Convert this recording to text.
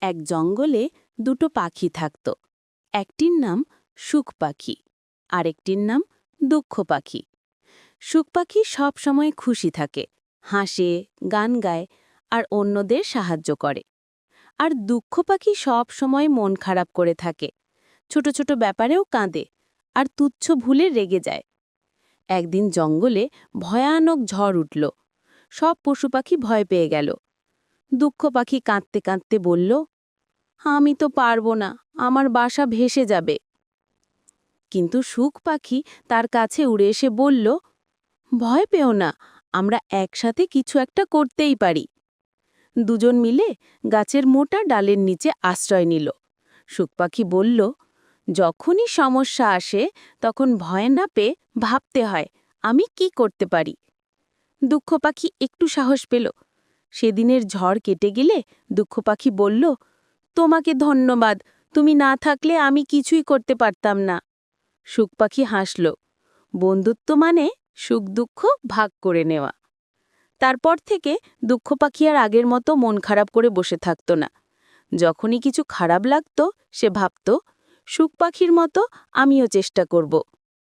এক জঙ্গলে দুটো পাখি থাকত। একটির নাম সুখ পাখি, আরেকটির নাম দুঃখ পাখি। সুখ পাখি সব সময় খুশি থাকে, হাসে, গান গায় আর অন্যদের সাহায্য করে। আর দুঃখ পাখি সব সময় মন খারাপ করে থাকে, ছোট ছোট ব্যাপারেও কাঁদে আর তুচ্ছ ভুলে রেগে যায়। একদিন জঙ্গলে ভয়ানক ঝড় উঠল, সব পশু পাখি ভয় পেয়ে গেল। দুঃখ পাখি কাঁদতে কাঁদতে বলল, আমি তো পারবো না, আমার বাসা ভেসে যাবে। কিন্তু সুখ পাখি তার কাছে উড়ে এসে বলল, ভয় পেও না, আমরা একসাথে কিছু একটা করতেই পারি। দুজন মিলে গাছের মোটা ডালের নিচে আশ্রয় নিল। সুখ পাখি বলল, যখনই সমস্যা আসে তখন ভয় না পেয়ে ভাবতে হয় আমি কি করতে পারি। দুঃখ পাখি একটু সাহস পেল। সেদিনের ঝড় কেটে গেলে দুঃখ পাখি বলল, তোমাকে ধন্যবাদ, তুমি না থাকলে আমি কিছুই করতে পারতাম না। সুখ পাখি হাসল। বন্ধুত্ব মানে সুখ দুঃখ ভাগ করে নেওয়া। তারপর থেকে দুঃখ পাখি আর আগের মতো মন খারাপ করে বসে থাকত না। যখনই কিছু খারাপ লাগত সে ভাবত, সুখ পাখির মতো আমিও চেষ্টা করব।